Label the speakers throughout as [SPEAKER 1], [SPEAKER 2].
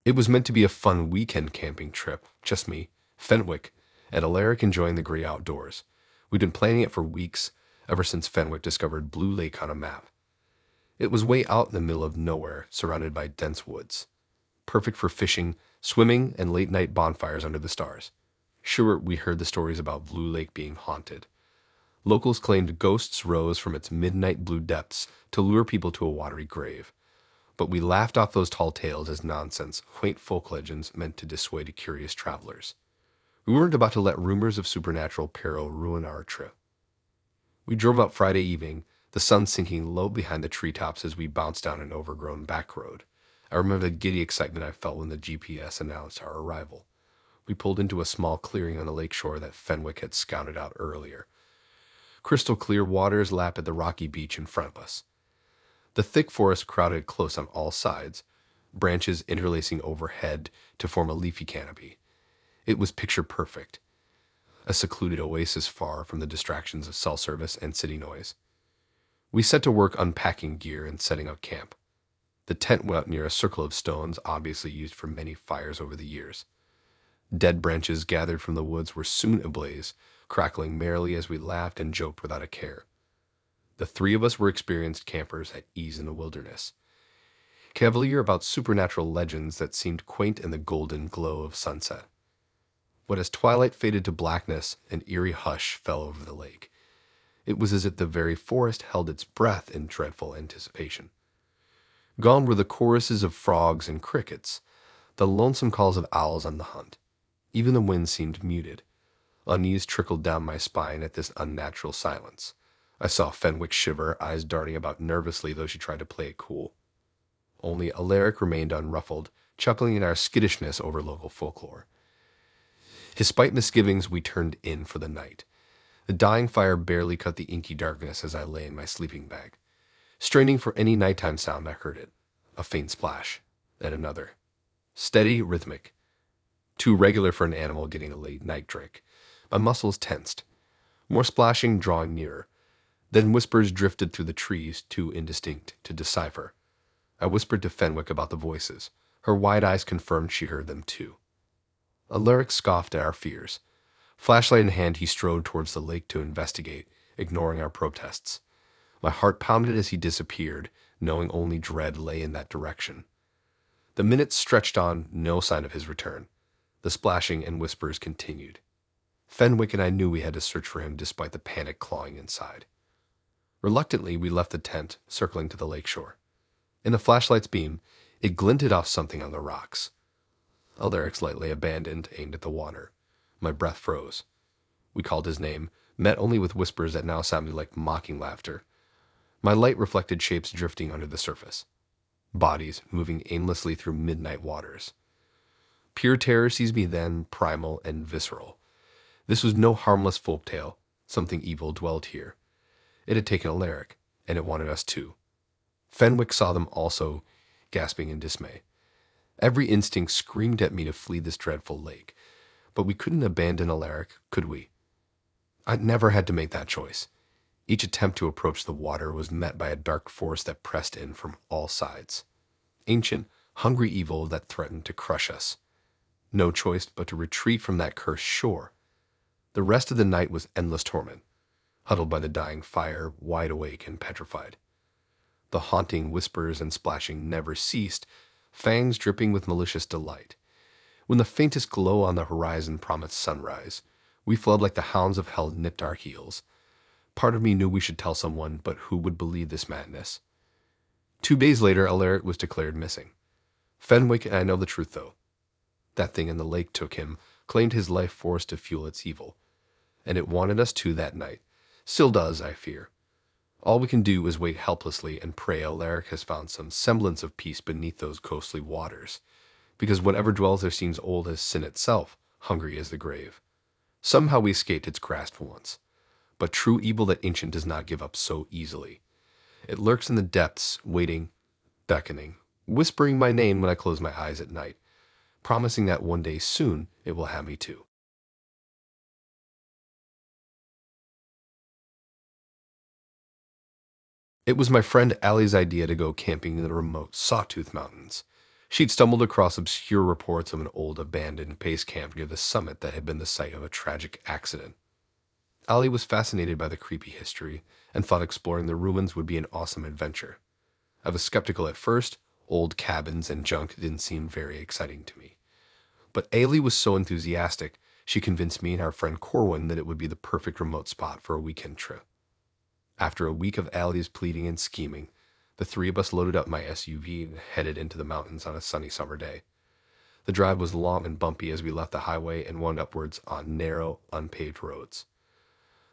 [SPEAKER 1] It was meant to be a fun weekend camping trip, just me, Fenwick, and Alaric enjoying the great outdoors. We'd been planning it for weeks, ever since Fenwick discovered Blue Lake on a map. It was way out in the middle of nowhere, surrounded by dense woods. Perfect for fishing, swimming, and late night bonfires under the stars. Sure, we heard the stories about Blue Lake being haunted. Locals claimed ghosts rose from its midnight blue depths to lure people to a watery grave. But we laughed off those tall tales as nonsense, quaint folk legends meant to dissuade curious travelers. We weren't about to let rumors of supernatural peril ruin our trip. We drove up Friday evening, the sun sinking low behind the treetops as we bounced down an overgrown back road. I remember the giddy excitement I felt when the GPS announced our arrival. We pulled into a small clearing on the lakeshore that Fenwick had scouted out earlier. Crystal clear waters lapped at the rocky beach in front of us. The thick forest crowded close on all sides, branches interlacing overhead to form a leafy canopy. It was picture perfect, a secluded oasis far from the distractions of cell service and city noise. We set to work unpacking gear and setting up camp. The tent went up near a circle of stones obviously used for many fires over the years. Dead branches gathered from the woods were soon ablaze, crackling merrily as we laughed and joked without a care. The three of us were experienced campers at ease in the wilderness, cavalier about supernatural legends that seemed quaint in the golden glow of sunset. But as twilight faded to blackness, an eerie hush fell over the lake. It was as if the very forest held its breath in dreadful anticipation. Gone were the choruses of frogs and crickets, the lonesome calls of owls on the hunt. Even the wind seemed muted. Unease trickled down my spine at this unnatural silence. I saw Fenwick shiver, eyes darting about nervously though she tried to play it cool. Only Alaric remained unruffled, chuckling at our skittishness over local folklore. Despite misgivings, we turned in for the night. The dying fire barely cut the inky darkness as I lay in my sleeping bag. Straining for any nighttime sound, I heard it. A faint splash, then another. Steady, rhythmic. Too regular for an animal getting a late night drink. My muscles tensed. More splashing, drawing nearer. Then whispers drifted through the trees, too indistinct to decipher. I whispered to Fenwick about the voices. Her wide eyes confirmed she heard them too. Alaric scoffed at our fears. Flashlight in hand, he strode towards the lake to investigate, ignoring our protests. My heart pounded as he disappeared, knowing only dread lay in that direction. The minutes stretched on, no sign of his return. The splashing and whispers continued. Fenwick and I knew we had to search for him despite the panic clawing inside. Reluctantly, we left the tent, circling to the lakeshore. In the flashlight's beam, it glinted off something on the rocks. Alaric's light lay abandoned, aimed at the water. My breath froze. We called his name, met only with whispers that now sounded like mocking laughter. My light reflected shapes drifting under the surface. Bodies moving aimlessly through midnight waters. Pure terror seized me then, primal and visceral. This was no harmless folktale. Something evil dwelled here. It had taken Alaric, and it wanted us too. Fenwick saw them also, gasping in dismay. Every instinct screamed at me to flee this dreadful lake, but we couldn't abandon Alaric, could we? I'd never had to make that choice. Each attempt to approach the water was met by a dark force that pressed in from all sides. Ancient, hungry evil that threatened to crush us. No choice but to retreat from that cursed shore. The rest of the night was endless torment, huddled by the dying fire, wide awake and petrified. The haunting whispers and splashing never ceased, fangs dripping with malicious delight. When the faintest glow on the horizon promised sunrise, we fled like the hounds of hell nipped our heels. Part of me knew we should tell someone, but who would believe this madness? 2 days later, Alaric was declared missing. Fenwick and I know the truth, though. That thing in the lake took him, claimed his life force to fuel its evil. And it wanted us too that night. Still does, I fear. All we can do is wait helplessly and pray Alaric has found some semblance of peace beneath those ghostly waters. Because whatever dwells there seems old as sin itself, hungry as the grave. Somehow we escaped its grasp once. But true evil that ancient does not give up so easily. It lurks in the depths, waiting, beckoning, whispering my name when I close my eyes at night, promising that one day soon it will have me too. It was my friend Allie's idea to go camping in the remote Sawtooth Mountains. She'd stumbled across obscure reports of an old abandoned base camp near the summit that had been the site of a tragic accident. Ali was fascinated by the creepy history and thought exploring the ruins would be an awesome adventure. I was skeptical at first. Old cabins and junk didn't seem very exciting to me. But Ailey was so enthusiastic, she convinced me and our friend Corwin that it would be the perfect remote spot for a weekend trip. After a week of Allie's pleading and scheming, the three of us loaded up my SUV and headed into the mountains on a sunny summer day. The drive was long and bumpy as we left the highway and wound upwards on narrow, unpaved roads.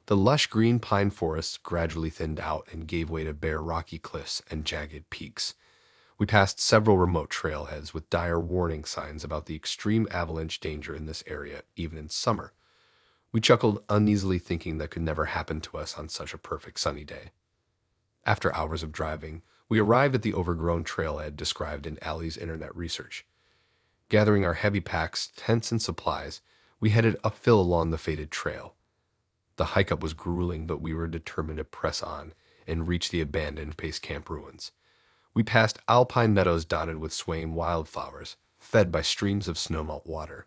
[SPEAKER 1] The lush green pine forests gradually thinned out and gave way to bare rocky cliffs and jagged peaks. We passed several remote trailheads with dire warning signs about the extreme avalanche danger in this area, even in summer. We chuckled uneasily, thinking that could never happen to us on such a perfect sunny day. After hours of driving, we arrived at the overgrown trailhead described in Allie's internet research. Gathering our heavy packs, tents, and supplies, we headed uphill along the fated trail. The hike up was grueling, but we were determined to press on and reach the abandoned base camp ruins. We passed alpine meadows dotted with swaying wildflowers, fed by streams of snowmelt water.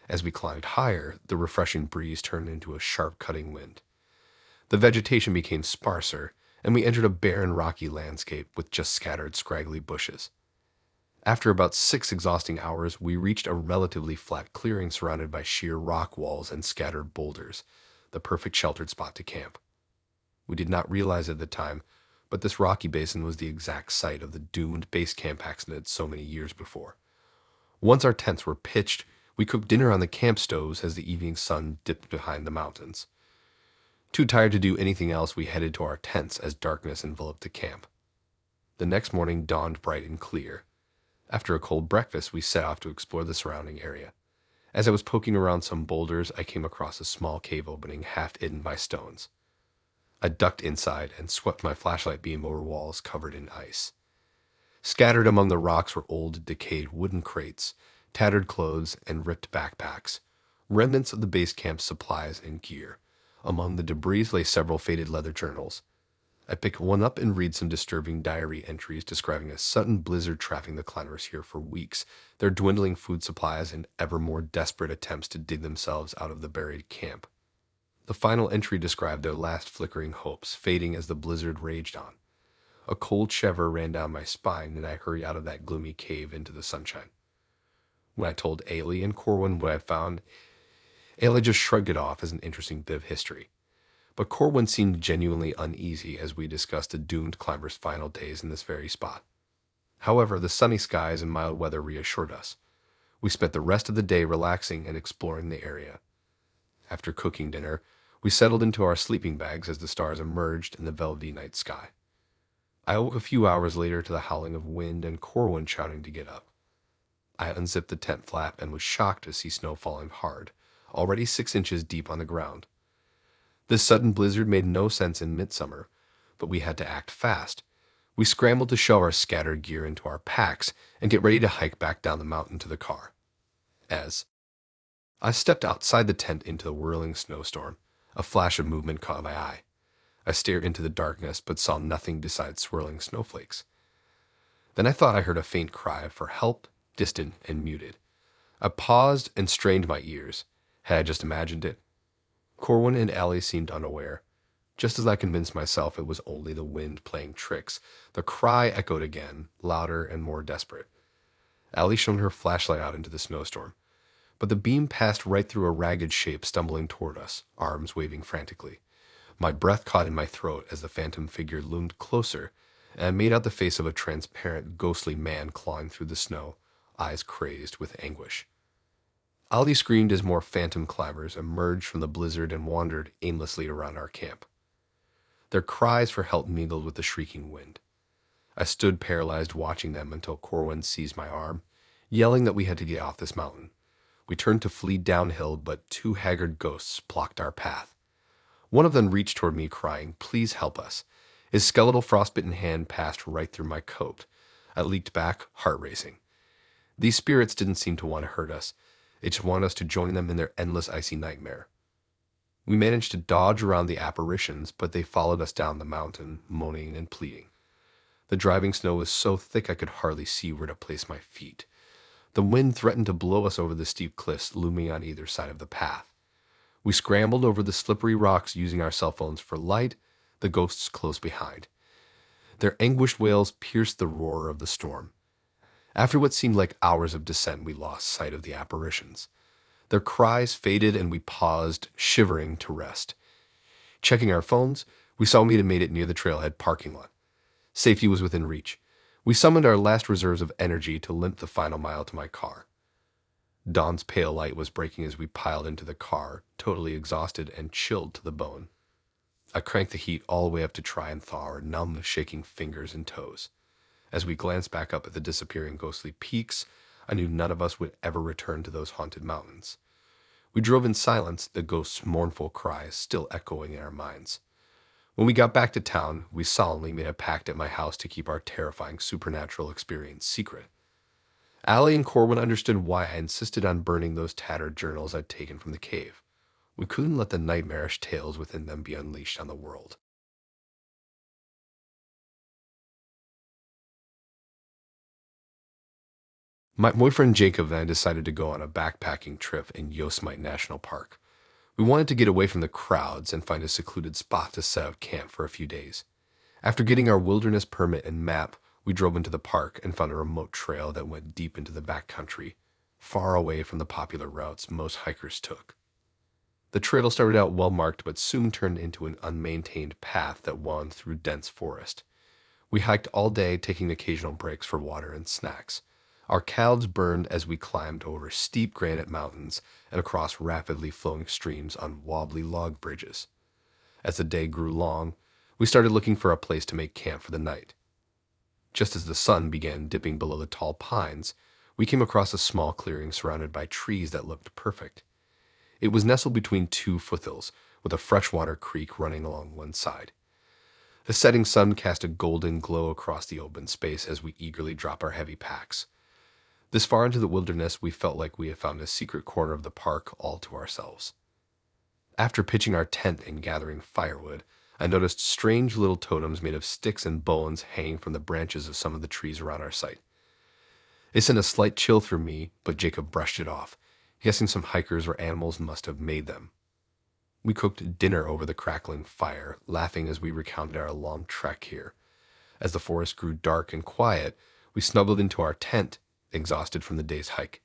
[SPEAKER 1] As we climbed higher, the refreshing breeze turned into a sharp cutting wind. The vegetation became sparser, and we entered a barren rocky landscape with just scattered scraggly bushes. After about 6 exhausting hours, we reached a relatively flat clearing surrounded by sheer rock walls and scattered boulders, the perfect sheltered spot to camp. We did not realize at the time, but this rocky basin was the exact site of the doomed base camp accident so many years before. Once our tents were pitched, we cooked dinner on the camp stoves as the evening sun dipped behind the mountains. Too tired to do anything else, we headed to our tents as darkness enveloped the camp. The next morning dawned bright and clear. After a cold breakfast, we set off to explore the surrounding area. As I was poking around some boulders, I came across a small cave opening half hidden by stones. I ducked inside and swept my flashlight beam over walls covered in ice. Scattered among the rocks were old, decayed wooden crates, tattered clothes, and ripped backpacks, remnants of the base camp's supplies and gear. Among the debris lay several faded leather journals. I picked one up and read some disturbing diary entries describing a sudden blizzard trapping the climbers here for weeks, their dwindling food supplies, and ever more desperate attempts to dig themselves out of the buried camp. The final entry described their last flickering hopes, fading as the blizzard raged on. A cold shiver ran down my spine, and I hurried out of that gloomy cave into the sunshine. When I told Ailey and Corwin what I found, Ailey just shrugged it off as an interesting bit of history. But Corwin seemed genuinely uneasy as we discussed the doomed climber's final days in this very spot. However, the sunny skies and mild weather reassured us. We spent the rest of the day relaxing and exploring the area. After cooking dinner, we settled into our sleeping bags as the stars emerged in the velvety night sky. I awoke a few hours later to the howling of wind and Corwin shouting to get up. I unzipped the tent flap and was shocked to see snow falling hard, already 6 inches deep on the ground. This sudden blizzard made no sense in midsummer, but we had to act fast. We scrambled to shove our scattered gear into our packs and get ready to hike back down the mountain to the car. As I stepped outside the tent into the whirling snowstorm, a flash of movement caught my eye. I stared into the darkness but saw nothing besides swirling snowflakes. Then I thought I heard a faint cry for help, distant and muted. I paused and strained my ears. Had I just imagined it? Corwin and Allie seemed unaware. Just as I convinced myself it was only the wind playing tricks, the cry echoed again, louder and more desperate. Allie shone her flashlight out into the snowstorm, but the beam passed right through a ragged shape stumbling toward us, arms waving frantically. My breath caught in my throat as the phantom figure loomed closer, and I made out the face of a transparent, ghostly man clawing through the snow, eyes crazed with anguish. Allie screamed as more phantom climbers emerged from the blizzard and wandered aimlessly around our camp. Their cries for help mingled with the shrieking wind. I stood paralyzed watching them until Corwin seized my arm, yelling that we had to get off this mountain. We turned to flee downhill, but 2 haggard ghosts blocked our path. One of them reached toward me, crying, "Please help us." His skeletal frostbitten hand passed right through my coat. I leaped back, heart racing. These spirits didn't seem to want to hurt us. They just wanted us to join them in their endless icy nightmare. We managed to dodge around the apparitions, but they followed us down the mountain, moaning and pleading. The driving snow was so thick I could hardly see where to place my feet. The wind threatened to blow us over the steep cliffs looming on either side of the path. We scrambled over the slippery rocks using our cell phones for light, the ghosts close behind. Their anguished wails pierced the roar of the storm. After what seemed like hours of descent, we lost sight of the apparitions. Their cries faded and we paused, shivering, to rest. Checking our phones, we saw we had made it near the trailhead parking lot. Safety was within reach. We summoned our last reserves of energy to limp the final mile to my car. Dawn's pale light was breaking as we piled into the car, totally exhausted and chilled to the bone. I cranked the heat all the way up to try and thaw our numb, shaking fingers and toes. As we glanced back up at the disappearing ghostly peaks, I knew none of us would ever return to those haunted mountains. We drove in silence, the ghost's mournful cries still echoing in our minds. When we got back to town, we solemnly made a pact at my house to keep our terrifying supernatural experience secret. Allie and Corwin understood why I insisted on burning those tattered journals I'd taken from the cave. We couldn't let the nightmarish tales within them be unleashed on the world. My boyfriend Jacob and I decided to go on a backpacking trip in Yosemite National Park. We wanted to get away from the crowds and find a secluded spot to set up camp for a few days. After getting our wilderness permit and map, we drove into the park and found a remote trail that went deep into the backcountry, far away from the popular routes most hikers took. The trail started out well marked but soon turned into an unmaintained path that wound through dense forest. We hiked all day, taking occasional breaks for water and snacks. Our calves burned as we climbed over steep granite mountains and across rapidly flowing streams on wobbly log bridges. As the day grew long, we started looking for a place to make camp for the night. Just as the sun began dipping below the tall pines, we came across a small clearing surrounded by trees that looked perfect. It was nestled between two foothills, with a freshwater creek running along one side. The setting sun cast a golden glow across the open space as we eagerly dropped our heavy packs. This far into the wilderness, we felt like we had found a secret corner of the park all to ourselves. After pitching our tent and gathering firewood, I noticed strange little totems made of sticks and bones hanging from the branches of some of the trees around our site. It sent a slight chill through me, but Jacob brushed it off, guessing some hikers or animals must have made them. We cooked dinner over the crackling fire, laughing as we recounted our long trek here. As the forest grew dark and quiet, we snuggled into our tent, exhausted from the day's hike.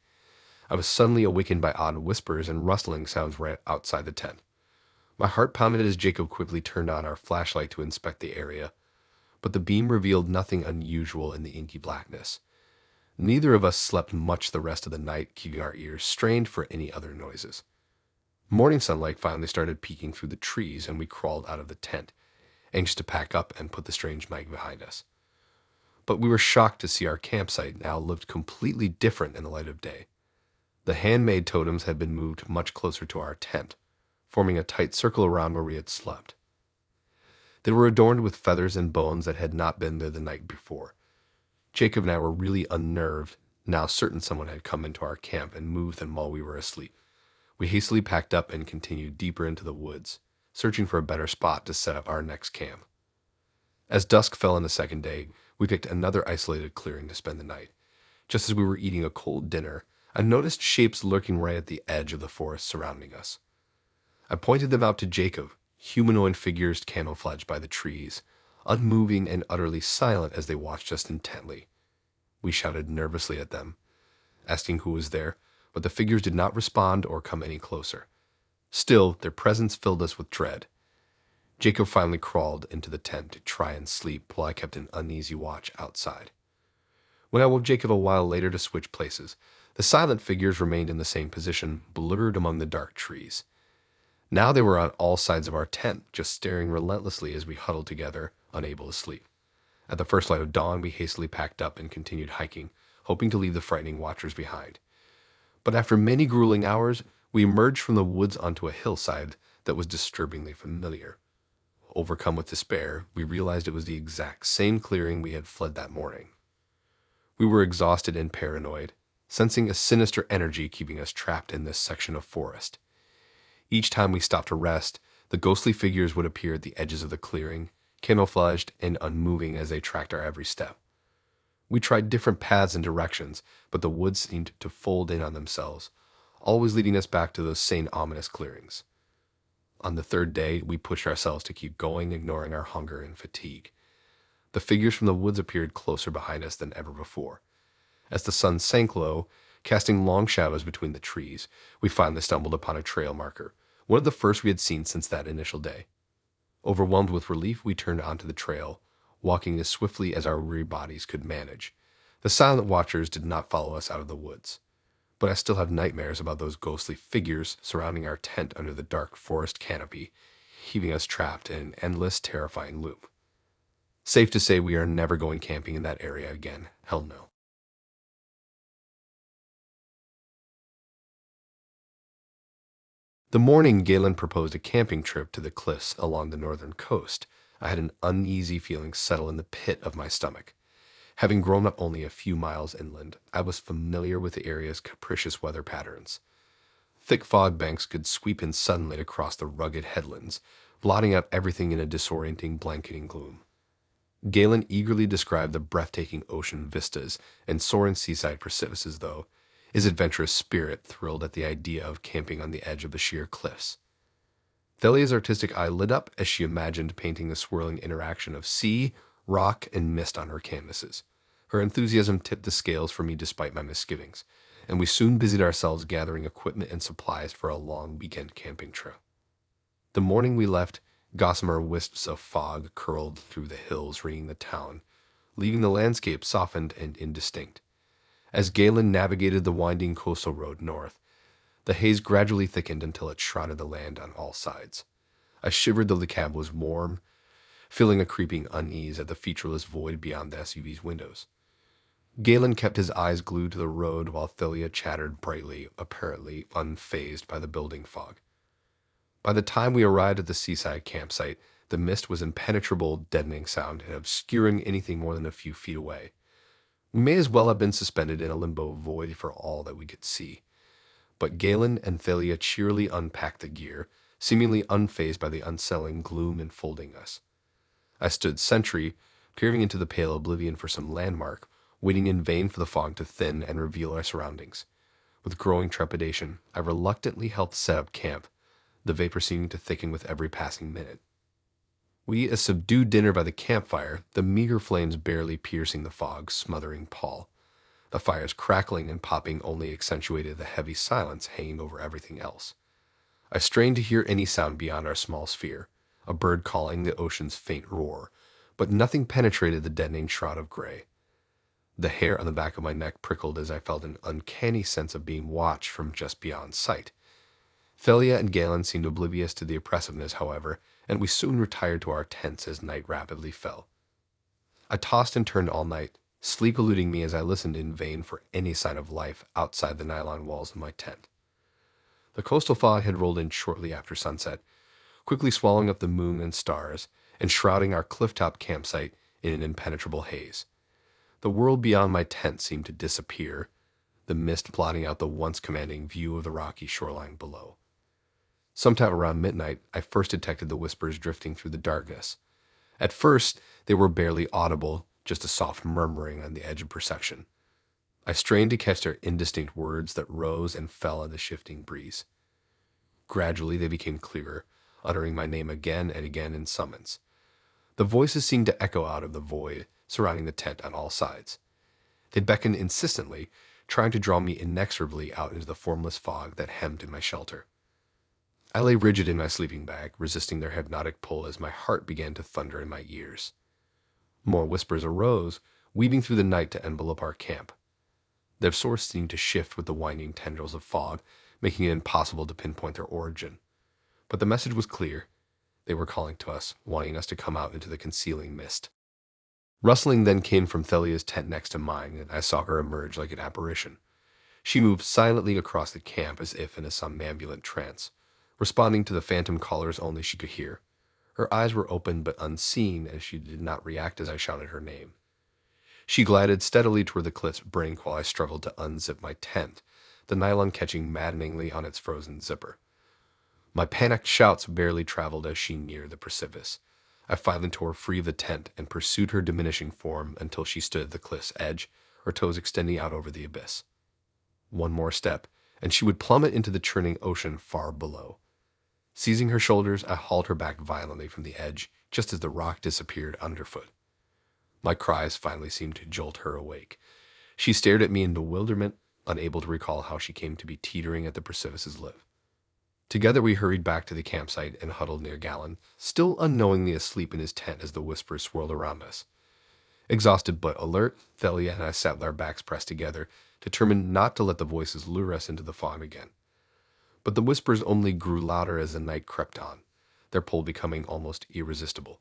[SPEAKER 1] I was suddenly awakened by odd whispers and rustling sounds right outside the tent. My heart pounded as Jacob quickly turned on our flashlight to inspect the area, but the beam revealed nothing unusual in the inky blackness. Neither of us slept much the rest of the night, keeping our ears strained for any other noises. Morning sunlight finally started peeking through the trees, and we crawled out of the tent, anxious to pack up and put the strange night behind us. But we were shocked to see our campsite now looked completely different in the light of day. The handmade totems had been moved much closer to our tent, forming a tight circle around where we had slept. They were adorned with feathers and bones that had not been there the night before. Jacob and I were really unnerved, now certain someone had come into our camp and moved them while we were asleep. We hastily packed up and continued deeper into the woods, searching for a better spot to set up our next camp. As dusk fell on the second day, we picked another isolated clearing to spend the night. Just as we were eating a cold dinner, I noticed shapes lurking right at the edge of the forest surrounding us. I pointed them out to Jacob, humanoid figures camouflaged by the trees, unmoving and utterly silent as they watched us intently. We shouted nervously at them, asking who was there, but the figures did not respond or come any closer. Still, their presence filled us with dread. Jacob finally crawled into the tent to try and sleep while I kept an uneasy watch outside. When I woke Jacob a while later to switch places, the silent figures remained in the same position, blurred among the dark trees. Now they were on all sides of our tent, just staring relentlessly as we huddled together, unable to sleep. At the first light of dawn, we hastily packed up and continued hiking, hoping to leave the frightening watchers behind. But after many grueling hours, we emerged from the woods onto a hillside that was disturbingly familiar. Overcome with despair, we realized it was the exact same clearing we had fled that morning. We were exhausted and paranoid, sensing a sinister energy keeping us trapped in this section of forest. Each time we stopped to rest, the ghostly figures would appear at the edges of the clearing, camouflaged and unmoving as they tracked our every step. We tried different paths and directions, but the woods seemed to fold in on themselves, always leading us back to those same ominous clearings. On the third day, we pushed ourselves to keep going, ignoring our hunger and fatigue. The figures from the woods appeared closer behind us than ever before. As the sun sank low, casting long shadows between the trees, we finally stumbled upon a trail marker, one of the first we had seen since that initial day. Overwhelmed with relief, we turned onto the trail, walking as swiftly as our weary bodies could manage. The silent watchers did not follow us out of the woods, but I still have nightmares about those ghostly figures surrounding our tent under the dark forest canopy, keeping us trapped in an endless, terrifying loop. Safe to say we are never going camping in that area again. Hell no. The morning Galen proposed a camping trip to the cliffs along the northern coast, I had an uneasy feeling settle in the pit of my stomach. Having grown up only a few miles inland, I was familiar with the area's capricious weather patterns. Thick fog banks could sweep in suddenly across the rugged headlands, blotting out everything in a disorienting, blanketing gloom. Galen eagerly described the breathtaking ocean vistas and soaring seaside precipices, though his adventurous spirit thrilled at the idea of camping on the edge of the sheer cliffs. Thelia's artistic eye lit up as she imagined painting the swirling interaction of sea, rock, and mist on her canvases. Her enthusiasm tipped the scales for me despite my misgivings, and we soon busied ourselves gathering equipment and supplies for a long weekend camping trip. The morning we left, gossamer wisps of fog curled through the hills ringing the town, leaving the landscape softened and indistinct. As Galen navigated the winding coastal road north, the haze gradually thickened until it shrouded the land on all sides. I shivered though the cab was warm, feeling a creeping unease at the featureless void beyond the SUV's windows. Galen kept his eyes glued to the road while Thelia chattered brightly, apparently unfazed by the building fog. By the time we arrived at the seaside campsite, the mist was impenetrable, deadening sound and obscuring anything more than a few feet away. We may as well have been suspended in a limbo void for all that we could see. But Galen and Thalia cheerily unpacked the gear, seemingly unfazed by the unsettling gloom enfolding us. I stood sentry, peering into the pale oblivion for some landmark, waiting in vain for the fog to thin and reveal our surroundings. With growing trepidation, I reluctantly helped set up camp, the vapor seeming to thicken with every passing minute. We ate a subdued dinner by the campfire, the meager flames barely piercing the fog, smothering Paul. The fire's crackling and popping only accentuated the heavy silence hanging over everything else. I strained to hear any sound beyond our small sphere, a bird calling, the ocean's faint roar, but nothing penetrated the deadening shroud of gray. The hair on the back of my neck prickled as I felt an uncanny sense of being watched from just beyond sight. Thalia and Galen seemed oblivious to the oppressiveness, however, and we soon retired to our tents as night rapidly fell. I tossed and turned all night, sleep eluding me as I listened in vain for any sign of life outside the nylon walls of my tent. The coastal fog had rolled in shortly after sunset, quickly swallowing up the moon and stars and shrouding our clifftop campsite in an impenetrable haze. The world beyond my tent seemed to disappear, the mist blotting out the once commanding view of the rocky shoreline below. Sometime around midnight, I first detected the whispers drifting through the darkness. At first, they were barely audible, just a soft murmuring on the edge of perception. I strained to catch their indistinct words that rose and fell in the shifting breeze. Gradually, they became clearer, uttering my name again and again in summons. The voices seemed to echo out of the void surrounding the tent on all sides. They beckoned insistently, trying to draw me inexorably out into the formless fog that hemmed in my shelter. I lay rigid in my sleeping bag, resisting their hypnotic pull as my heart began to thunder in my ears. More whispers arose, weaving through the night to envelop our camp. Their source seemed to shift with the winding tendrils of fog, making it impossible to pinpoint their origin. But the message was clear. They were calling to us, wanting us to come out into the concealing mist. Rustling then came from Thelia's tent next to mine, and I saw her emerge like an apparition. She moved silently across the camp as if in a somnambulant trance, responding to the phantom callers only she could hear. Her eyes were open but unseeing as she did not react as I shouted her name. She glided steadily toward the cliff's brink while I struggled to unzip my tent, the nylon catching maddeningly on its frozen zipper. My panicked shouts barely traveled as she neared the precipice. I finally tore free of the tent and pursued her diminishing form until she stood at the cliff's edge, her toes extending out over the abyss. One more step, and she would plummet into the churning ocean far below. Seizing her shoulders, I hauled her back violently from the edge, just as the rock disappeared underfoot. My cries finally seemed to jolt her awake. She stared at me in bewilderment, unable to recall how she came to be teetering at the precipice's lip. Together we hurried back to the campsite and huddled near Gallon, still unknowingly asleep in his tent as the whispers swirled around us. Exhausted but alert, Thalia and I sat with our backs pressed together, determined not to let the voices lure us into the fog again. But the whispers only grew louder as the night crept on, their pull becoming almost irresistible.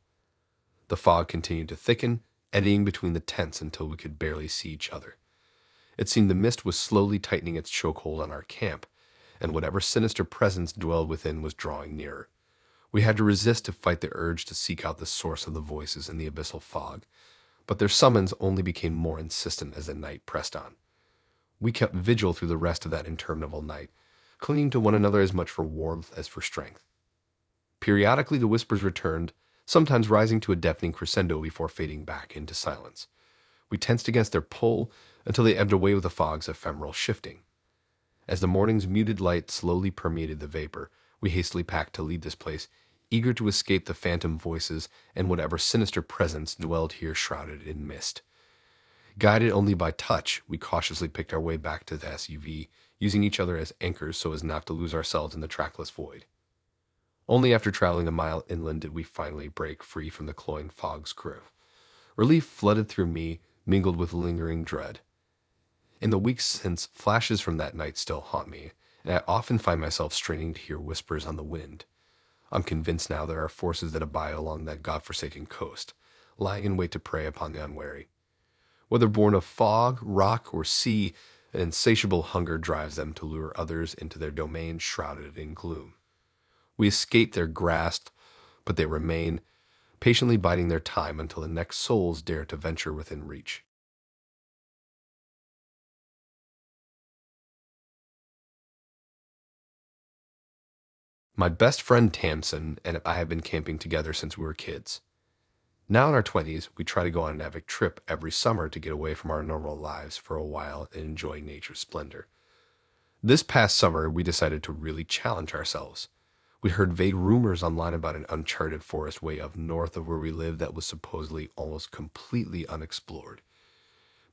[SPEAKER 1] The fog continued to thicken, eddying between the tents until we could barely see each other. It seemed the mist was slowly tightening its chokehold on our camp, and whatever sinister presence dwelled within was drawing nearer. We had to resist to fight the urge to seek out the source of the voices in the abyssal fog, but their summons only became more insistent as the night pressed on. We kept vigil through the rest of that interminable night, clinging to one another as much for warmth as for strength. Periodically the whispers returned, sometimes rising to a deafening crescendo before fading back into silence. We tensed against their pull until they ebbed away with the fog's ephemeral shifting. As the morning's muted light slowly permeated the vapor, we hastily packed to leave this place, eager to escape the phantom voices and whatever sinister presence dwelled here shrouded in mist. Guided only by touch, we cautiously picked our way back to the SUV, using each other as anchors so as not to lose ourselves in the trackless void. Only after traveling a mile inland did we finally break free from the cloying fog's grip. Relief flooded through me, mingled with lingering dread. In the weeks since, flashes from that night still haunt me, and I often find myself straining to hear whispers on the wind. I'm convinced now there are forces that abide along that godforsaken coast, lying in wait to prey upon the unwary. Whether born of fog, rock, or sea, an insatiable hunger drives them to lure others into their domain shrouded in gloom. We escape their grasp, but they remain, patiently biding their time until the next souls dare to venture within reach. My best friend Tamsin and I have been camping together since we were kids. Now in our 20s, we try to go on an epic trip every summer to get away from our normal lives for a while and enjoy nature's splendor. This past summer, we decided to really challenge ourselves. We heard vague rumors online about an uncharted forest way up north of where we live that was supposedly almost completely unexplored.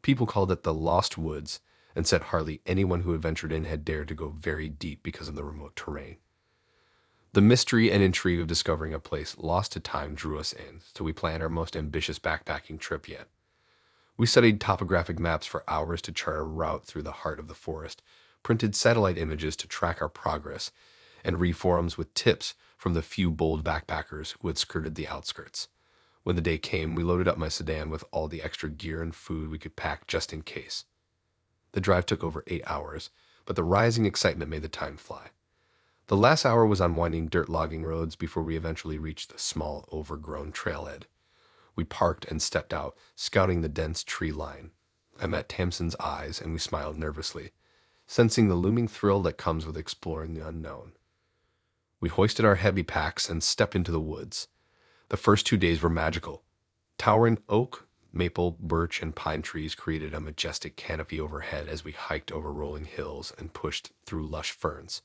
[SPEAKER 1] People called it the Lost Woods and said hardly anyone who had ventured in had dared to go very deep because of the remote terrain. The mystery and intrigue of discovering a place lost to time drew us in, so we planned our most ambitious backpacking trip yet. We studied topographic maps for hours to chart a route through the heart of the forest, printed satellite images to track our progress, and read forums with tips from the few bold backpackers who had skirted the outskirts. When the day came, we loaded up my sedan with all the extra gear and food we could pack just in case. The drive took over 8 hours, but the rising excitement made the time fly. The last hour was on winding dirt logging roads before we eventually reached the small, overgrown trailhead. We parked and stepped out, scouting the dense tree line. I met Tamsin's eyes, and we smiled nervously, sensing the looming thrill that comes with exploring the unknown. We hoisted our heavy packs and stepped into the woods. The first 2 days were magical. Towering oak, maple, birch, and pine trees created a majestic canopy overhead as we hiked over rolling hills and pushed through lush ferns.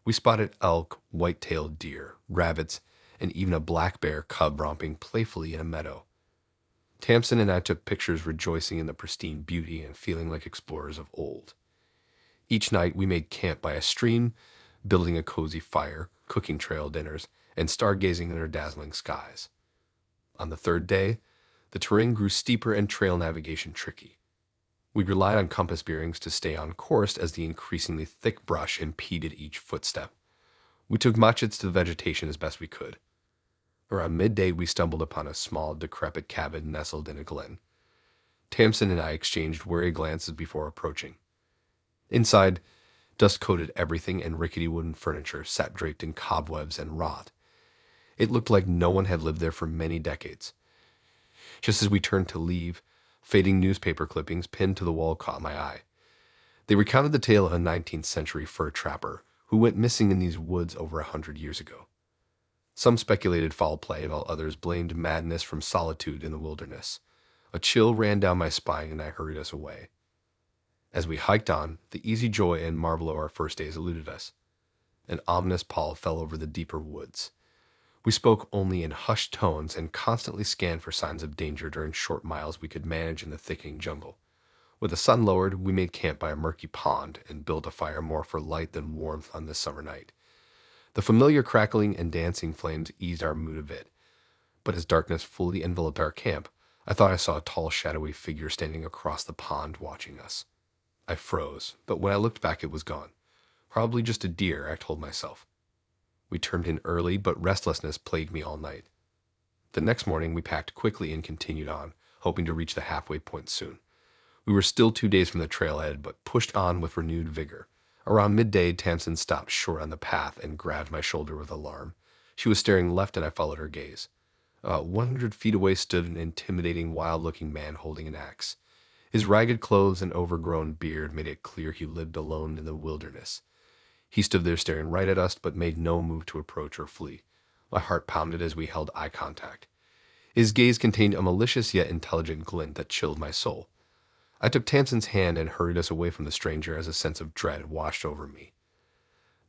[SPEAKER 1] We spotted elk, white-tailed deer, rabbits, and even a black bear cub romping playfully in a meadow. Tamsin and I took pictures rejoicing in the pristine beauty and feeling like explorers of old. Each night we made camp by a stream, building a cozy fire, cooking trail dinners, and stargazing under dazzling skies. On the third day, the terrain grew steeper and trail navigation tricky. We relied on compass bearings to stay on course as the increasingly thick brush impeded each footstep. We took machets to the vegetation as best we could. Around midday, we stumbled upon a small, decrepit cabin nestled in a glen. Tamsin and I exchanged wary glances before approaching. Inside, dust coated everything and rickety wooden furniture sat draped in cobwebs and rot. It looked like no one had lived there for many decades. Just as we turned to leave, fading newspaper clippings pinned to the wall caught my eye. They recounted the tale of a 19th century fur trapper who went missing in these woods over 100 years ago. Some speculated foul play, while others blamed madness from solitude in the wilderness. A chill ran down my spine, and I hurried us away. As we hiked on, the easy joy and marvel of our first days eluded us. An ominous pall fell over the deeper woods. We spoke only in hushed tones and constantly scanned for signs of danger during short miles we could manage in the thickening jungle. With the sun lowered, we made camp by a murky pond and built a fire more for light than warmth on this summer night. The familiar crackling and dancing flames eased our mood a bit, but as darkness fully enveloped our camp, I thought I saw a tall, shadowy figure standing across the pond watching us. I froze, but when I looked back it was gone. Probably just a deer, I told myself. We turned in early, but restlessness plagued me all night. The next morning we packed quickly and continued on, hoping to reach the halfway point soon. We were still 2 days from the trailhead, but pushed on with renewed vigor. Around midday, Tamsin stopped short on the path and grabbed my shoulder with alarm. She was staring left, and I followed her gaze. 100 feet away stood an intimidating, wild-looking man holding an axe. His ragged clothes and overgrown beard made it clear he lived alone in the wilderness. He stood there staring right at us, but made no move to approach or flee. My heart pounded as we held eye contact. His gaze contained a malicious yet intelligent glint that chilled my soul. I took Tamsin's hand and hurried us away from the stranger as a sense of dread washed over me.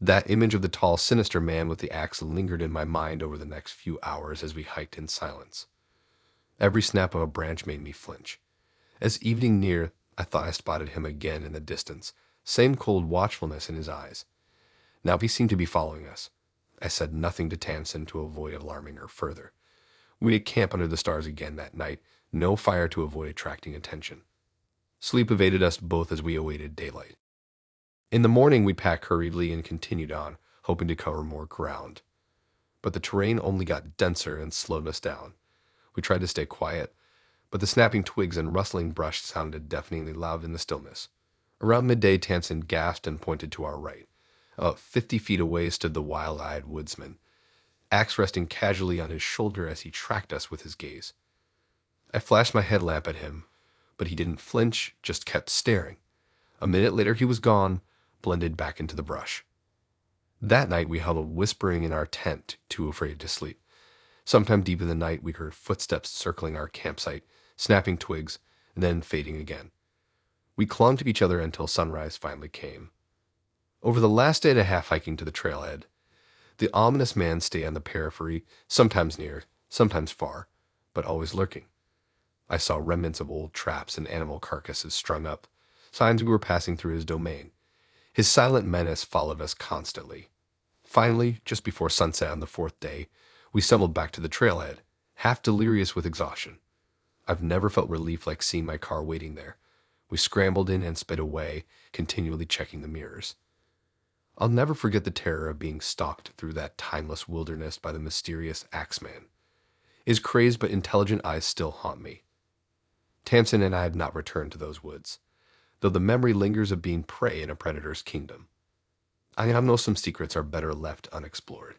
[SPEAKER 1] That image of the tall, sinister man with the axe lingered in my mind over the next few hours as we hiked in silence. Every snap of a branch made me flinch. As evening neared, I thought I spotted him again in the distance, same cold watchfulness in his eyes. Now he seemed to be following us. I said nothing to Tamsin to avoid alarming her further. We made camp under the stars again that night, no fire to avoid attracting attention. Sleep evaded us both as we awaited daylight. In the morning we packed hurriedly and continued on, hoping to cover more ground. But the terrain only got denser and slowed us down. We tried to stay quiet, but the snapping twigs and rustling brush sounded deafeningly loud in the stillness. Around midday, Tamsin gasped and pointed to our right. About 50 feet away stood the wild-eyed woodsman, axe resting casually on his shoulder as he tracked us with his gaze. I flashed my headlamp at him, but he didn't flinch, just kept staring. A minute later he was gone, blended back into the brush. That night we huddled whispering in our tent, too afraid to sleep. Sometime deep in the night we heard footsteps circling our campsite, snapping twigs, and then fading again. We clung to each other until sunrise finally came. Over the last day and a half hiking to the trailhead, the ominous man stayed on the periphery, sometimes near, sometimes far, but always lurking. I saw remnants of old traps and animal carcasses strung up, signs we were passing through his domain. His silent menace followed us constantly. Finally, just before sunset on the fourth day, we stumbled back to the trailhead, half delirious with exhaustion. I've never felt relief like seeing my car waiting there. We scrambled in and sped away, continually checking the mirrors. I'll never forget the terror of being stalked through that timeless wilderness by the mysterious Axeman. His crazed but intelligent eyes still haunt me. Tamsin and I have not returned to those woods, though the memory lingers of being prey in a predator's kingdom. I know some secrets are better left unexplored.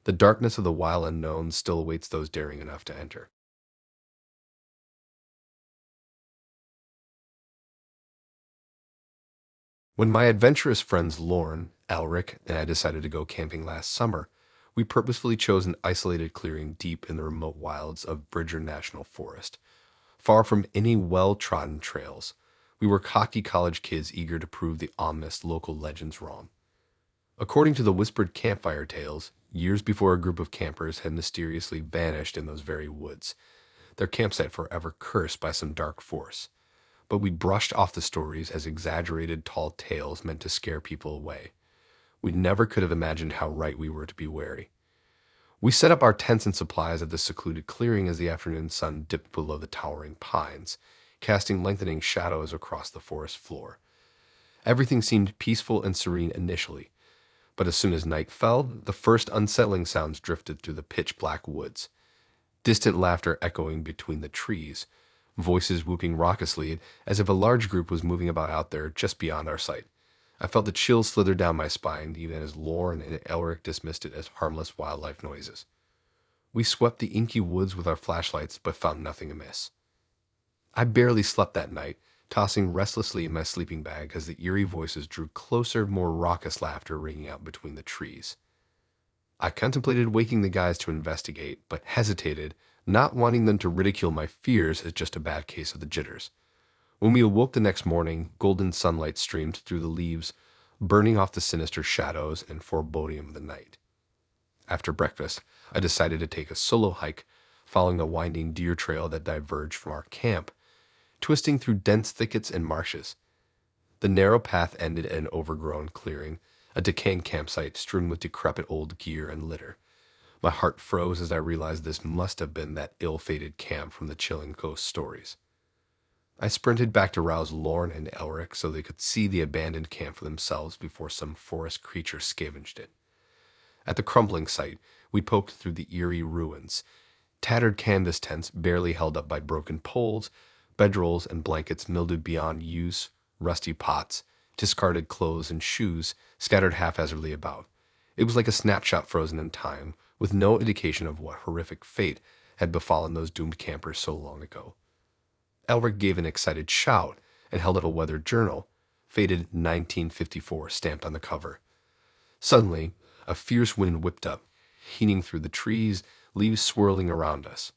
[SPEAKER 1] The darkness of the wild unknown still awaits those daring enough to enter. When my adventurous friends Lorne, Alric, and I decided to go camping last summer, we purposefully chose an isolated clearing deep in the remote wilds of Bridger National Forest, far from any well-trodden trails. We were cocky college kids eager to prove the ominous local legends wrong. According to the whispered campfire tales, years before a group of campers had mysteriously vanished in those very woods, their campsite forever cursed by some dark force. But we brushed off the stories as exaggerated tall tales meant to scare people away. We never could have imagined how right we were to be wary. We set up our tents and supplies at the secluded clearing as the afternoon sun dipped below the towering pines, casting lengthening shadows across the forest floor. Everything seemed peaceful and serene initially, but as soon as night fell, the first unsettling sounds drifted through the pitch-black woods. Distant laughter echoing between the trees, voices whooping raucously as if a large group was moving about out there just beyond our sight. I felt the chills slither down my spine, even as Lorne and Elric dismissed it as harmless wildlife noises. We swept the inky woods with our flashlights, but found nothing amiss. I barely slept that night, tossing restlessly in my sleeping bag as the eerie voices drew closer, more raucous laughter ringing out between the trees. I contemplated waking the guys to investigate, but hesitated, not wanting them to ridicule my fears as just a bad case of the jitters. When we awoke the next morning, golden sunlight streamed through the leaves, burning off the sinister shadows and foreboding of the night. After breakfast, I decided to take a solo hike, following a winding deer trail that diverged from our camp, twisting through dense thickets and marshes. The narrow path ended at an overgrown clearing, a decaying campsite strewn with decrepit old gear and litter. My heart froze as I realized this must have been that ill-fated camp from the chilling ghost stories. I sprinted back to rouse Lorne and Elric so they could see the abandoned camp for themselves before some forest creature scavenged it. At the crumbling site, we poked through the eerie ruins. Tattered canvas tents barely held up by broken poles, bedrolls and blankets mildewed beyond use, rusty pots, discarded clothes and shoes scattered haphazardly about. It was like a snapshot frozen in time, with no indication of what horrific fate had befallen those doomed campers so long ago. Elric gave an excited shout and held up a weathered journal, faded 1954 stamped on the cover. Suddenly, a fierce wind whipped up, heening through the trees, leaves swirling around us.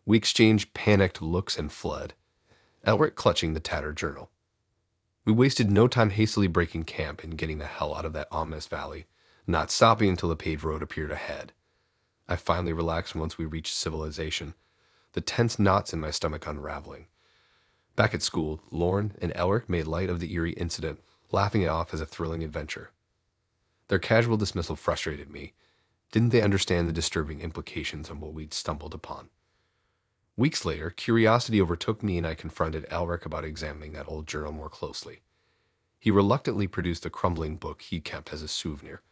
[SPEAKER 1] We exchanged panicked looks and fled, Elric clutching the tattered journal. We wasted no time hastily breaking camp and getting the hell out of that ominous valley, not stopping until the paved road appeared ahead. I finally relaxed once we reached civilization, the tense knots in my stomach unraveling. Back at school, Lorne and Elric made light of the eerie incident, laughing it off as a thrilling adventure. Their casual dismissal frustrated me. Didn't they understand the disturbing implications of what we'd stumbled upon? Weeks later, curiosity overtook me and I confronted Elric about examining that old journal more closely. He reluctantly produced a crumbling book he kept as a souvenir.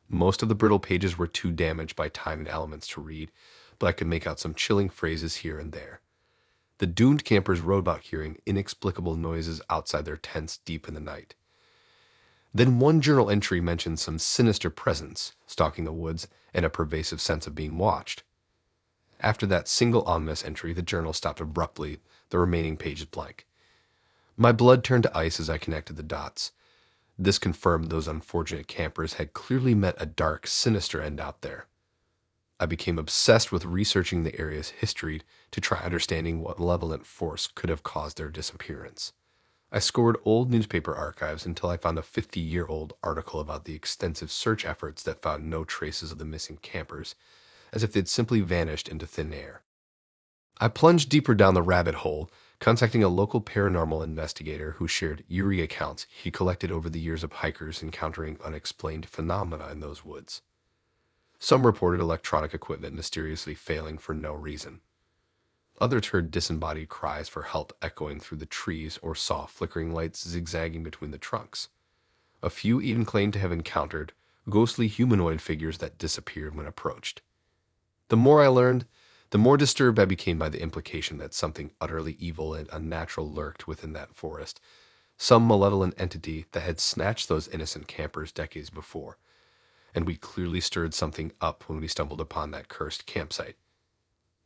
[SPEAKER 1] Most of the brittle pages were too damaged by time and elements to read, but I could make out some chilling phrases here and there. The doomed campers wrote about hearing inexplicable noises outside their tents deep in the night. Then one journal entry mentioned some sinister presence stalking the woods and a pervasive sense of being watched. After that single ominous entry, the journal stopped abruptly, the remaining pages blank. My blood turned to ice as I connected the dots. This confirmed those unfortunate campers had clearly met a dark, sinister end out there. I became obsessed with researching the area's history to try understanding what malevolent force could have caused their disappearance. I scoured old newspaper archives until I found a 50-year-old article about the extensive search efforts that found no traces of the missing campers, as if they'd simply vanished into thin air. I plunged deeper down the rabbit hole, contacting a local paranormal investigator who shared eerie accounts he collected over the years of hikers encountering unexplained phenomena in those woods. Some reported electronic equipment mysteriously failing for no reason. Others heard disembodied cries for help echoing through the trees or saw flickering lights zigzagging between the trunks. A few even claimed to have encountered ghostly humanoid figures that disappeared when approached. The more I learned, the more disturbed I became by the implication that something utterly evil and unnatural lurked within that forest, some malevolent entity that had snatched those innocent campers decades before, and we clearly stirred something up when we stumbled upon that cursed campsite.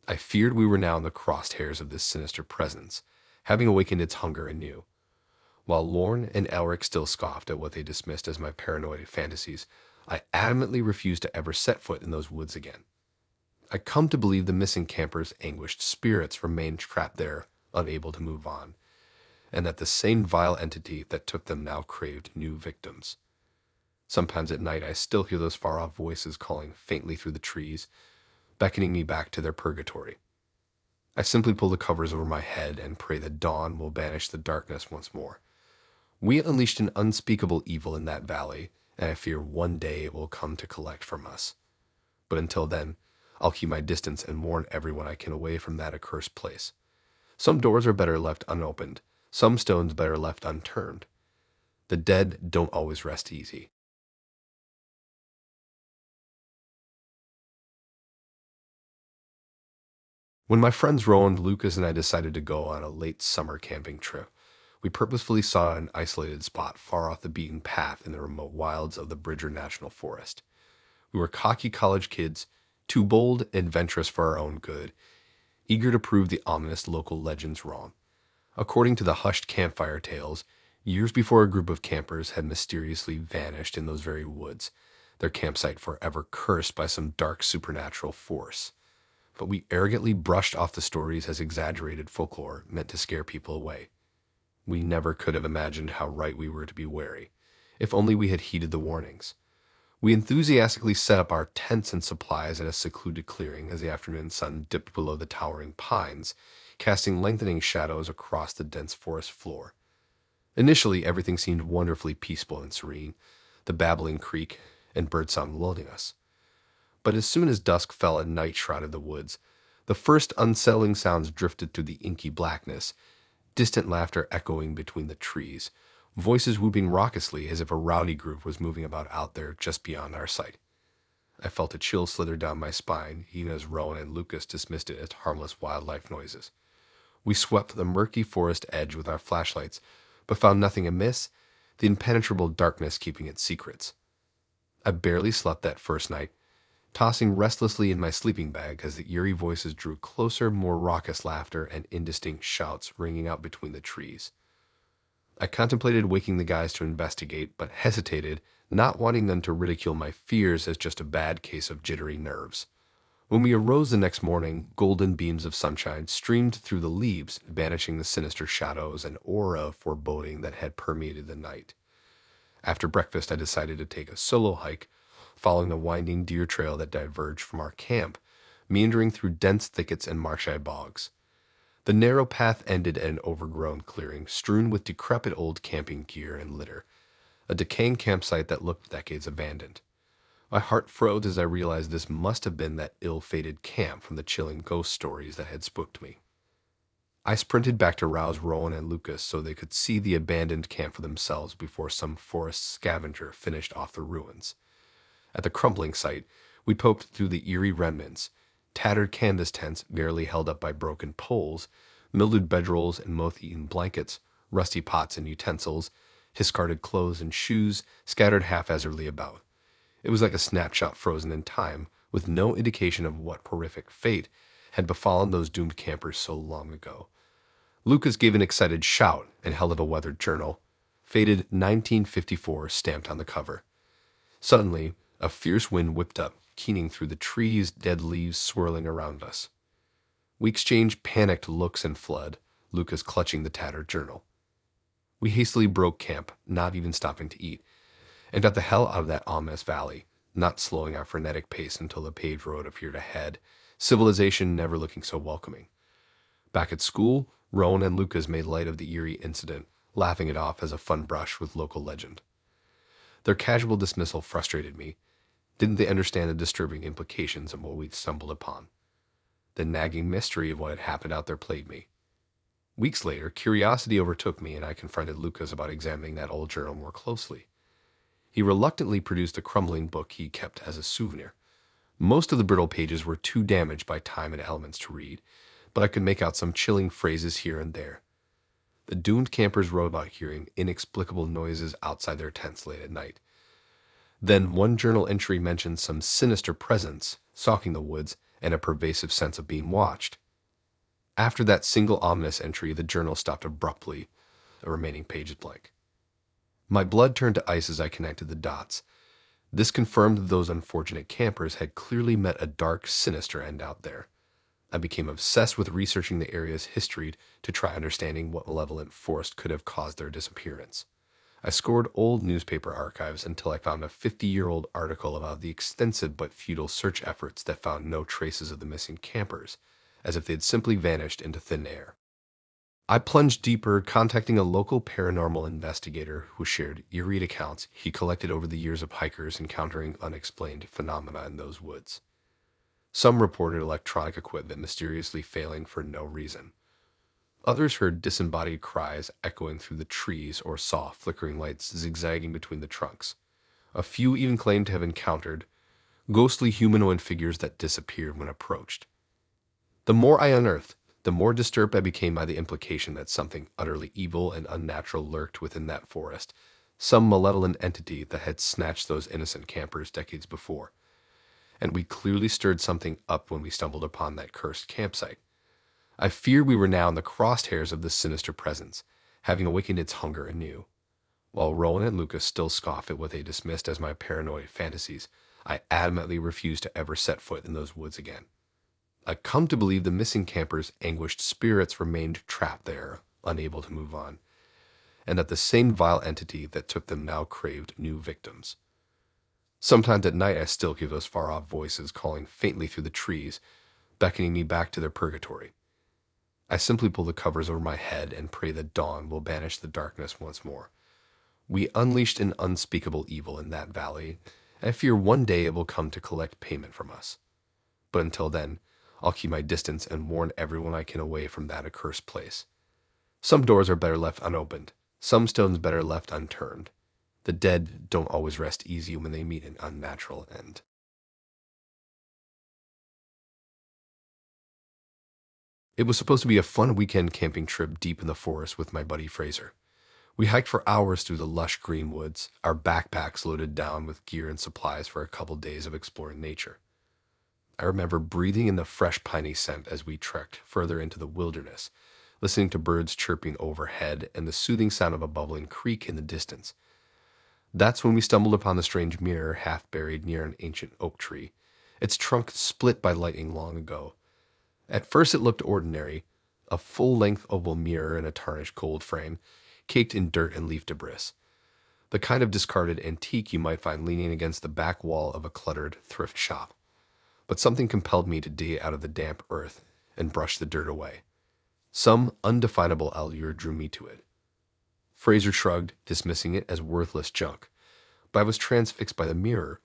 [SPEAKER 1] I feared we were now in the crosshairs of this sinister presence, having awakened its hunger anew. While Lorne and Elric still scoffed at what they dismissed as my paranoid fantasies, I adamantly refused to ever set foot in those woods again. I come to believe the missing campers' anguished spirits remained trapped there, unable to move on, and that the same vile entity that took them now craved new victims. Sometimes at night I still hear those far-off voices calling faintly through the trees, beckoning me back to their purgatory. I simply pull the covers over my head and pray that dawn will banish the darkness once more. We unleashed an unspeakable evil in that valley, and I fear one day it will come to collect from us. But until then, I'll keep my distance and warn everyone I can away from that accursed place. Some doors are better left unopened, some stones better left unturned. The dead don't always rest easy. When my friends Roland, Lucas, and I decided to go on a late summer camping trip, we purposefully sought an isolated spot far off the beaten path in the remote wilds of the Bridger National Forest. We were cocky college kids, too bold and adventurous for our own good, eager to prove the ominous local legends wrong. According to the hushed campfire tales, years before a group of campers had mysteriously vanished in those very woods, their campsite forever cursed by some dark supernatural force. But we arrogantly brushed off the stories as exaggerated folklore meant to scare people away. We never could have imagined how right we were to be wary, if only we had heeded the warnings. We enthusiastically set up our tents and supplies at a secluded clearing as the afternoon sun dipped below the towering pines, casting lengthening shadows across the dense forest floor. Initially, everything seemed wonderfully peaceful and serene, the babbling creek and birdsong lulling us. But as soon as dusk fell and night shrouded the woods, the first unsettling sounds drifted through the inky blackness, distant laughter echoing between the trees, voices whooping raucously as if a rowdy group was moving about out there just beyond our sight. I felt a chill slither down my spine, even as Rowan and Lucas dismissed it as harmless wildlife noises. We swept the murky forest edge with our flashlights, but found nothing amiss, the impenetrable darkness keeping its secrets. I barely slept that first night, tossing restlessly in my sleeping bag as the eerie voices drew closer, more raucous laughter and indistinct shouts ringing out between the trees. I contemplated waking the guys to investigate, but hesitated, not wanting them to ridicule my fears as just a bad case of jittery nerves. When we arose the next morning, golden beams of sunshine streamed through the leaves, banishing the sinister shadows and aura of foreboding that had permeated the night. After breakfast, I decided to take a solo hike, following the winding deer trail that diverged from our camp, meandering through dense thickets and marsh-eyed bogs. The narrow path ended at an overgrown clearing, strewn with decrepit old camping gear and litter, a decaying campsite that looked decades abandoned. My heart froze as I realized this must have been that ill-fated camp from the chilling ghost stories that had spooked me. I sprinted back to rouse Rowan and Lucas so they could see the abandoned camp for themselves before some forest scavenger finished off the ruins. At the crumbling site, we poked through the eerie remnants, tattered canvas tents barely held up by broken poles, mildewed bedrolls and moth-eaten blankets, rusty pots and utensils, discarded clothes and shoes scattered haphazardly about. It was like a snapshot frozen in time, with no indication of what horrific fate had befallen those doomed campers so long ago. Lucas gave an excited shout and held up a weathered journal, faded 1954 stamped on the cover. Suddenly, a fierce wind whipped up, keening through the trees, dead leaves swirling around us. We exchanged panicked looks and fled, Lucas clutching the tattered journal. We hastily broke camp, not even stopping to eat, and got the hell out of that ominous valley, not slowing our frenetic pace until the paved road appeared ahead, civilization never looking so welcoming. Back at school, Rowan and Lucas made light of the eerie incident, laughing it off as a fun brush with local legend. Their casual dismissal frustrated me. Didn't they understand the disturbing implications of what we'd stumbled upon? The nagging mystery of what had happened out there plagued me. Weeks later, curiosity overtook me and I confronted Lucas about examining that old journal more closely. He reluctantly produced a crumbling book he kept as a souvenir. Most of the brittle pages were too damaged by time and elements to read, but I could make out some chilling phrases here and there. The doomed campers wrote about hearing inexplicable noises outside their tents late at night. Then one journal entry mentioned some sinister presence stalking the woods and a pervasive sense of being watched. After that single ominous entry, the journal stopped abruptly, the remaining pages blank. My blood turned to ice as I connected the dots. This confirmed that those unfortunate campers had clearly met a dark, sinister end out there. I became obsessed with researching the area's history to try understanding what malevolent force could have caused their disappearance. I scoured old newspaper archives until I found a 50-year-old article about the extensive but futile search efforts that found no traces of the missing campers, as if they had simply vanished into thin air. I plunged deeper, contacting a local paranormal investigator who shared eerie accounts he collected over the years of hikers encountering unexplained phenomena in those woods. Some reported electronic equipment mysteriously failing for no reason. Others heard disembodied cries echoing through the trees or saw flickering lights zigzagging between the trunks. A few even claimed to have encountered ghostly humanoid figures that disappeared when approached. The more I unearthed, the more disturbed I became by the implication that something utterly evil and unnatural lurked within that forest, some malevolent entity that had snatched those innocent campers decades before. And we clearly stirred something up when we stumbled upon that cursed campsite. I feared we were now in the crosshairs of this sinister presence, having awakened its hunger anew. While Rowan and Lucas still scoff at what they dismissed as my paranoid fantasies, I adamantly refuse to ever set foot in those woods again. I come to believe the missing campers' anguished spirits remained trapped there, unable to move on, and that the same vile entity that took them now craved new victims. Sometimes at night I still hear those far-off voices calling faintly through the trees, beckoning me back to their purgatory. I simply pull the covers over my head and pray that dawn will banish the darkness once more. We unleashed an unspeakable evil in that valley, and I fear one day it will come to collect payment from us. But until then, I'll keep my distance and warn everyone I can away from that accursed place. Some doors are better left unopened, some stones better left unturned. The dead don't always rest easy when they meet an unnatural end. It was supposed to be a fun weekend camping trip deep in the forest with my buddy Fraser. We hiked for hours through the lush green woods, our backpacks loaded down with gear and supplies for a couple days of exploring nature. I remember breathing in the fresh piney scent as we trekked further into the wilderness, listening to birds chirping overhead and the soothing sound of a bubbling creek in the distance. That's when we stumbled upon the strange mirror half buried near an ancient oak tree, its trunk split by lightning long ago. At first it looked ordinary, a full-length oval mirror in a tarnished gold frame, caked in dirt and leaf debris. The kind of discarded antique you might find leaning against the back wall of a cluttered thrift shop. But something compelled me to dig it out of the damp earth and brush the dirt away. Some undefinable allure drew me to it. Fraser shrugged, dismissing it as worthless junk, but I was transfixed by the mirror,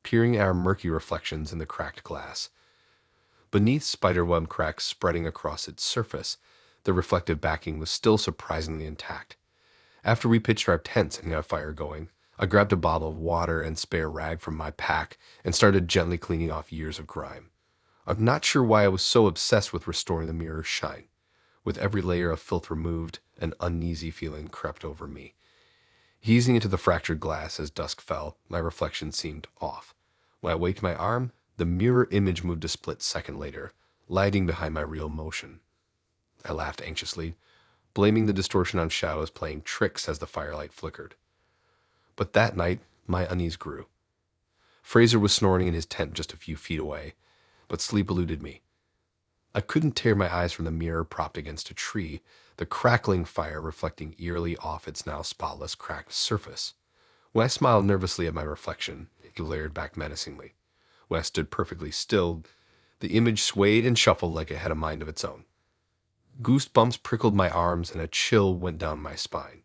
[SPEAKER 1] peering at our murky reflections in the cracked glass. Beneath spiderweb cracks spreading across its surface, the reflective backing was still surprisingly intact. After we pitched our tents and got a fire going, I grabbed a bottle of water and spare rag from my pack and started gently cleaning off years of grime. I'm not sure why I was so obsessed with restoring the mirror's shine. With every layer of filth removed, an uneasy feeling crept over me. Easing into the fractured glass as dusk fell, my reflection seemed off. When I waked my arm, the mirror image moved a split second later, lagging behind my real motion. I laughed anxiously, blaming the distortion on shadows playing tricks as the firelight flickered. But that night, my unease grew. Fraser was snoring in his tent just a few feet away, but sleep eluded me. I couldn't tear my eyes from the mirror propped against a tree, the crackling fire reflecting eerily off its now spotless cracked surface. When I smiled nervously at my reflection, it glared back menacingly. When I stood perfectly still, the image swayed and shuffled like it had a mind of its own. Goosebumps prickled my arms and a chill went down my spine.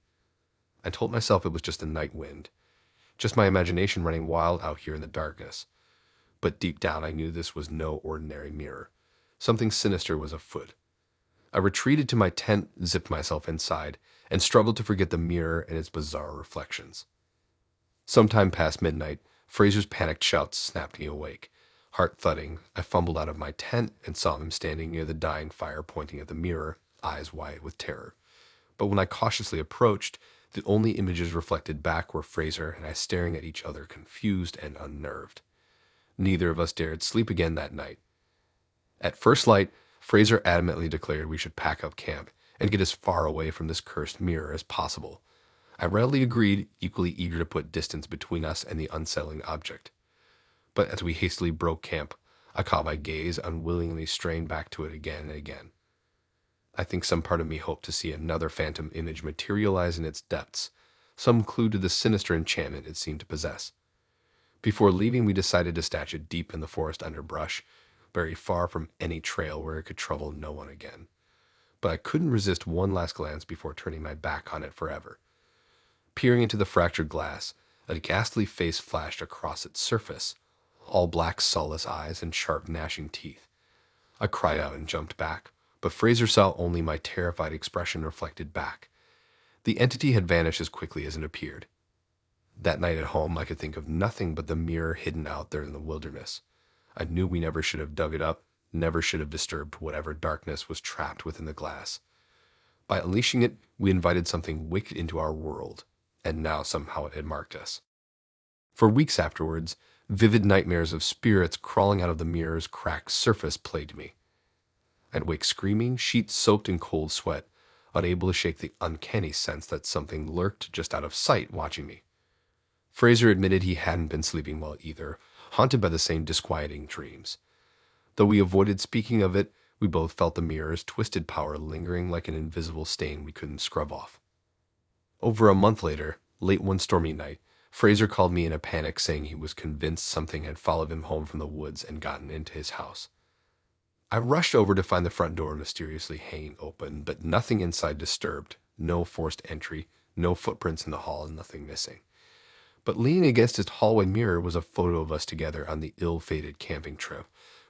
[SPEAKER 1] I told myself it was just a night wind, just my imagination running wild out here in the darkness. But deep down I knew this was no ordinary mirror. Something sinister was afoot. I retreated to my tent, zipped myself inside, and struggled to forget the mirror and its bizarre reflections. Sometime past midnight, Fraser's panicked shouts snapped me awake. Heart thudding, I fumbled out of my tent and saw him standing near the dying fire pointing at the mirror, eyes wide with terror. But when I cautiously approached, the only images reflected back were Fraser and I staring at each other, confused and unnerved. Neither of us dared sleep again that night. At first light, Fraser adamantly declared we should pack up camp and get as far away from this cursed mirror as possible. I readily agreed, equally eager to put distance between us and the unsettling object. But as we hastily broke camp, I caught my gaze unwillingly straying back to it again and again. I think some part of me hoped to see another phantom image materialize in its depths, some clue to the sinister enchantment it seemed to possess. Before leaving, we decided to stash it deep in the forest underbrush, very far from any trail where it could trouble no one again. But I couldn't resist one last glance before turning my back on it forever. Peering into the fractured glass, a ghastly face flashed across its surface, all black, soulless eyes and sharp, gnashing teeth. I cried out and jumped back, but Fraser saw only my terrified expression reflected back. The entity had vanished as quickly as it appeared. That night at home, I could think of nothing but the mirror hidden out there in the wilderness. I knew we never should have dug it up, never should have disturbed whatever darkness was trapped within the glass. By unleashing it, we invited something wicked into our world, and now somehow it had marked us. For weeks afterwards, vivid nightmares of spirits crawling out of the mirror's cracked surface plagued me. I'd wake screaming, sheets soaked in cold sweat, unable to shake the uncanny sense that something lurked just out of sight watching me. Fraser admitted he hadn't been sleeping well either, haunted by the same disquieting dreams. Though we avoided speaking of it, we both felt the mirror's twisted power lingering like an invisible stain we couldn't scrub off. Over a month later, late one stormy night, Fraser called me in a panic saying he was convinced something had followed him home from the woods and gotten into his house. I rushed over to find the front door mysteriously hanging open, but nothing inside disturbed, no forced entry, no footprints in the hall, and nothing missing. But leaning against his hallway mirror was a photo of us together on the ill-fated camping trip,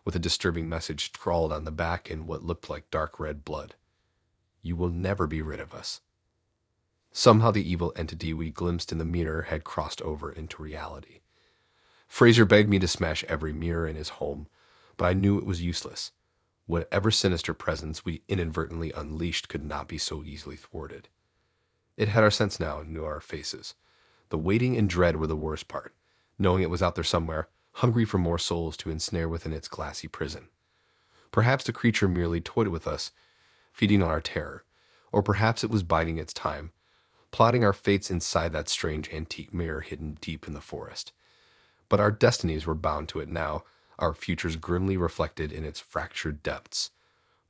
[SPEAKER 1] with a disturbing message scrawled on the back in what looked like dark red blood. "You will never be rid of us." Somehow the evil entity we glimpsed in the mirror had crossed over into reality. Fraser begged me to smash every mirror in his home, but I knew it was useless. Whatever sinister presence we inadvertently unleashed could not be so easily thwarted. It had our scents now and knew our faces. The waiting and dread were the worst part, knowing it was out there somewhere, hungry for more souls to ensnare within its glassy prison. Perhaps the creature merely toyed with us, feeding on our terror, or perhaps it was biding its time, plotting our fates inside that strange antique mirror hidden deep in the forest. But our destinies were bound to it now, our futures grimly reflected in its fractured depths.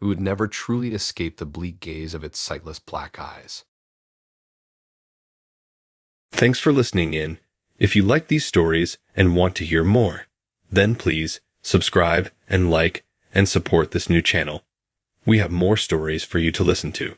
[SPEAKER 1] We would never truly escape the bleak gaze of its sightless black eyes. Thanks for listening in. If you like these stories and want to hear more, then please subscribe and like and support this new channel. We have more stories for you to listen to.